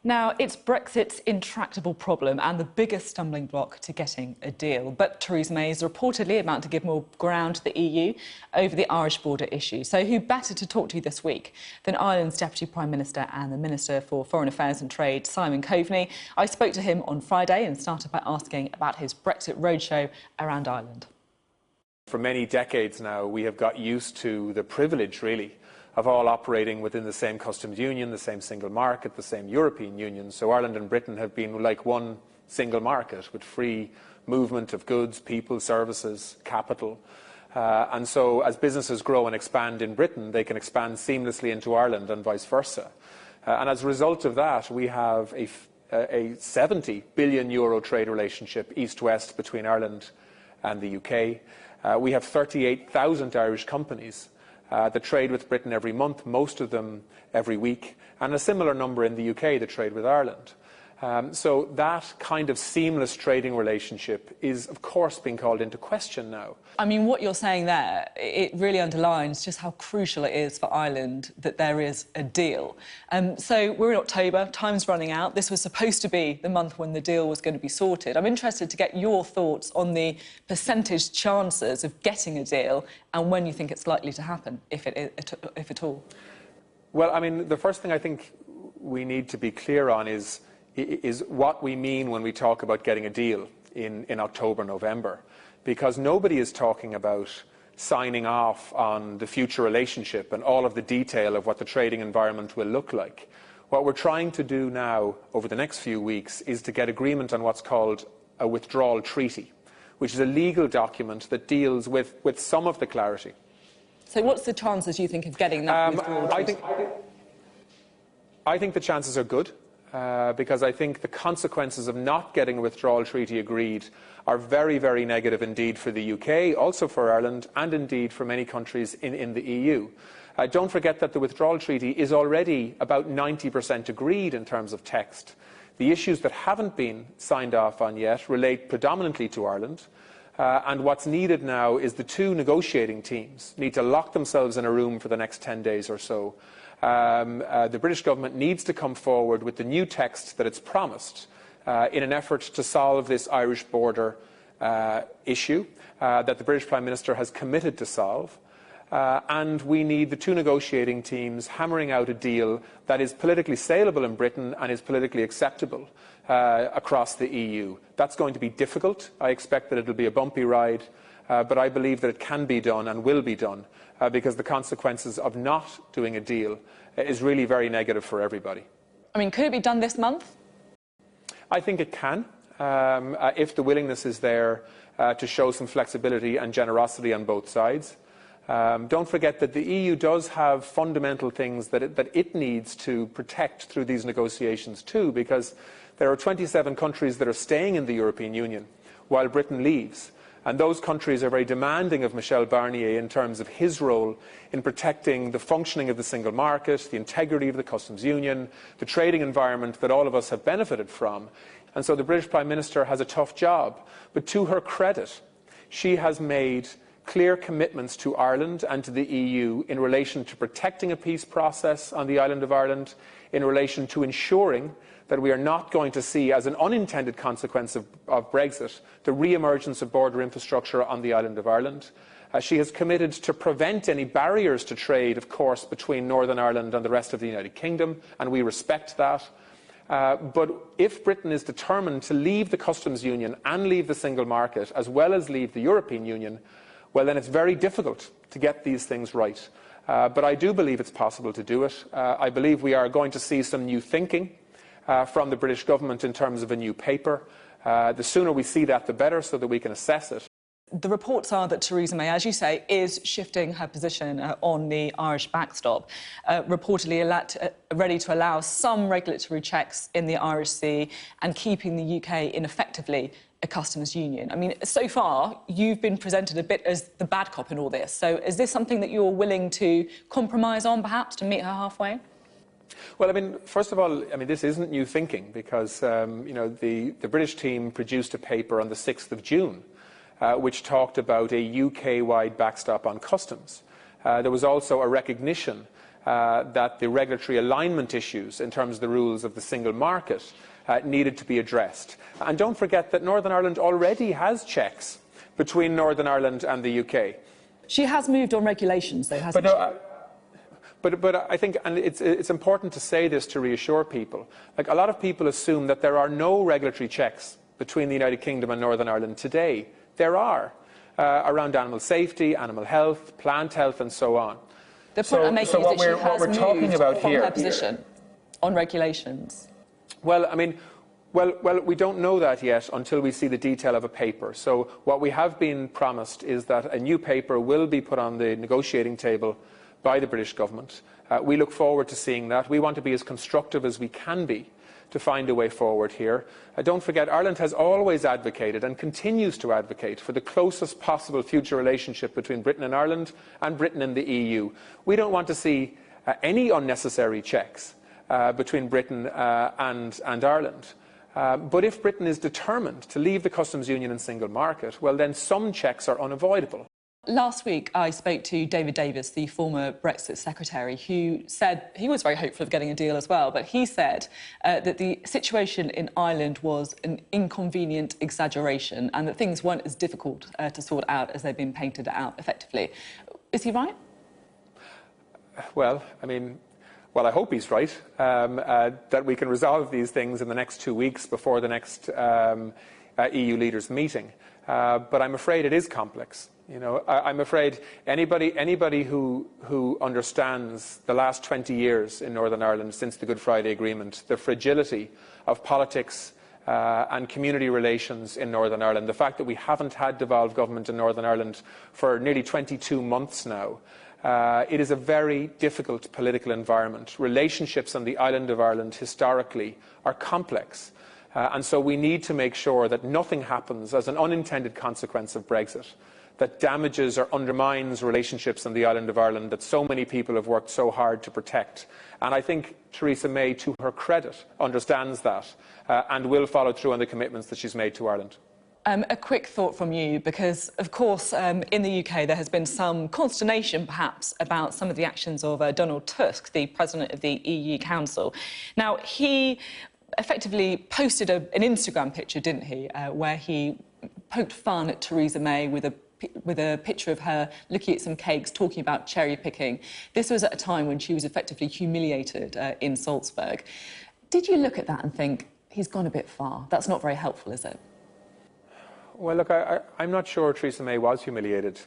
Now, it's Brexit's intractable problem and the biggest stumbling block to getting a deal. But Theresa May is reportedly about to give more ground to the EU over the Irish border issue. So who better to talk to this week than Ireland's Deputy Prime Minister and the Minister for Foreign Affairs and Trade, Simon Coveney? I spoke to him on Friday and started by asking about his Brexit roadshow around Ireland. For many decades now, we have got used to the privilege, really, of all operating within the same customs union, the same single market, the same European Union. So Ireland and Britain have been like one single market with free movement of goods, people, services, capital. And so as businesses grow and expand in Britain, they can expand seamlessly into Ireland and vice versa. And as a result of that, we have a €70 billion trade relationship east-west between Ireland and the UK. We have 38,000 Irish companies that trade with Britain every month, most of them every week, and a similar number in the UK that trade with Ireland. So that kind of seamless trading relationship is, of course, being called into question now. I mean, what you're saying there, it really underlines just how crucial it is for Ireland that there is a deal. So we're in October, time's running out. This was supposed to be the month when the deal was going to be sorted. I'm interested to get your thoughts on the percentage chances of getting a deal and when you think it's likely to happen, if at all. Well, I mean, the first thing I think we need to be clear on is what we mean when we talk about getting a deal in October, November. Because nobody is talking about signing off on the future relationship and all of the detail of what the trading environment will look like. What we're trying to do now, over the next few weeks, is to get agreement on what's called a withdrawal treaty, which is a legal document that deals with some of the clarity. So what's the chances, you think, of getting that withdrawal treaty? I think the chances are good. Because I think the consequences of not getting a withdrawal treaty agreed are very, very negative indeed for the UK, also for Ireland, and indeed for many countries in the EU. Don't forget that the withdrawal treaty is already about 90% agreed in terms of text. The issues that haven't been signed off on yet relate predominantly to Ireland. And what's needed now is the two negotiating teams need to lock themselves in a room for the next 10 days or so. The British government needs to come forward with the new text that it's promised in an effort to solve this Irish border issue that the British Prime Minister has committed to solve. And we need the two negotiating teams hammering out a deal that is politically saleable in Britain and is politically acceptable across the EU. That's going to be difficult. I expect that it will be a bumpy ride, but I believe that it can be done and will be done. Because the consequences of not doing a deal is really very negative for everybody. I mean, could it be done this month? I think it can, if the willingness is there to show some flexibility and generosity on both sides. Don't forget that the EU does have fundamental things that it needs to protect through these negotiations too, because there are 27 countries that are staying in the European Union while Britain leaves. And those countries are very demanding of Michel Barnier in terms of his role in protecting the functioning of the single market, the integrity of the customs union, the trading environment that all of us have benefited from. And so the British Prime Minister has a tough job. But to her credit, she has made clear commitments to Ireland and to the EU in relation to protecting a peace process on the island of Ireland, in relation to ensuring that we are not going to see, as an unintended consequence of Brexit, the re-emergence of border infrastructure on the island of Ireland. She has committed to prevent any barriers to trade, of course, between Northern Ireland and the rest of the United Kingdom, and we respect that. But if Britain is determined to leave the customs union and leave the single market, as well as leave the European Union, well, then it's very difficult to get these things right. But I do believe it's possible to do it. I believe we are going to see some new thinking from the British government in terms of a new paper. The sooner we see that, the better, so that we can assess it. The reports are that Theresa May, as you say, is shifting her position on the Irish backstop, reportedly ready to allow some regulatory checks in the Irish Sea and keeping the UK in effectively a customs union. I mean, so far, you've been presented a bit as the bad cop in all this. So is this something that you're willing to compromise on, perhaps, to meet her halfway? Well, I mean, first of all, I mean, this isn't new thinking because, you know, the British team produced a paper on the 6th of June, which talked about a UK-wide backstop on customs. There was also a recognition that the regulatory alignment issues in terms of the rules of the single market needed to be addressed. And don't forget that Northern Ireland already has checks between Northern Ireland and the UK. She has moved on regulations, though, hasn't she? But I think, and it's important to say this to reassure people, like a lot of people assume that there are no regulatory checks between the United Kingdom and Northern Ireland today. There are, around animal safety, animal health, plant health and so on. The point I'm making is that she has moved from her position on regulations. Well, I mean, well, we don't know that yet until we see the detail of a paper. So what we have been promised is that a new paper will be put on the negotiating table by the British government. We look forward to seeing that. We want to be as constructive as we can be to find a way forward here. Don't forget, Ireland has always advocated and continues to advocate for the closest possible future relationship between Britain and Ireland and Britain and the EU. We don't want to see any unnecessary checks between Britain and Ireland. But if Britain is determined to leave the customs union and single market, well, then some checks are unavoidable. Last week, I spoke to David Davis, the former Brexit secretary, who said he was very hopeful of getting a deal as well, but he said that the situation in Ireland was an inconvenient exaggeration and that things weren't as difficult to sort out as they've been painted out effectively. Is he right? Well, I mean, I hope he's right, that we can resolve these things in the next 2 weeks before the next EU leaders meeting. But I'm afraid it is complex. You know, I'm afraid anybody who understands the last 20 years in Northern Ireland since the Good Friday Agreement, the fragility of politics and community relations in Northern Ireland, the fact that we haven't had devolved government in Northern Ireland for nearly 22 months now, it is a very difficult political environment. Relationships on the island of Ireland historically are complex. And so we need to make sure that nothing happens as an unintended consequence of Brexit that damages or undermines relationships on the island of Ireland that so many people have worked so hard to protect. And I think Theresa May, to her credit, understands that and will follow through on the commitments that she's made to Ireland. A quick thought from you, because, of course, in the UK there has been some consternation, perhaps, about some of the actions of Donald Tusk, the president of the EU Council. Now, he effectively posted an Instagram picture, didn't he, where he poked fun at Theresa May with a picture of her looking at some cakes, talking about cherry picking. This was at a time when she was effectively humiliated in Salzburg. Did you look at that and think, he's gone a bit far? That's not very helpful, is it? Well, look, I'm not sure Theresa May was humiliated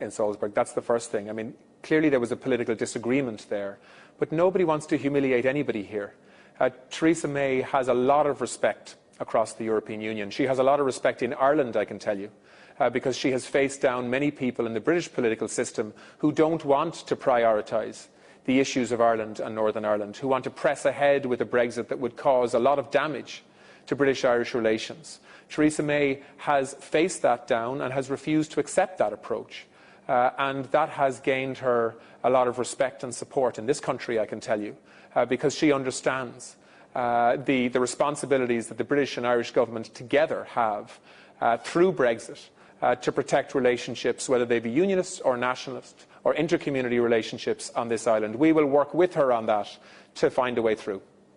in Salzburg. That's the first thing. I mean, clearly there was a political disagreement there, but nobody wants to humiliate anybody here. Theresa May has a lot of respect across the European Union. She has a lot of respect in Ireland, I can tell you, because she has faced down many people in the British political system who don't want to prioritise the issues of Ireland and Northern Ireland, who want to press ahead with a Brexit that would cause a lot of damage to British-Irish relations. Theresa May has faced that down and has refused to accept that approach. And that has gained her a lot of respect and support in this country, I can tell you, because she understands the responsibilities that the British and Irish government together have through Brexit to protect relationships, whether they be unionist or nationalist or intercommunity relationships on this island. We will work with her on that to find a way through.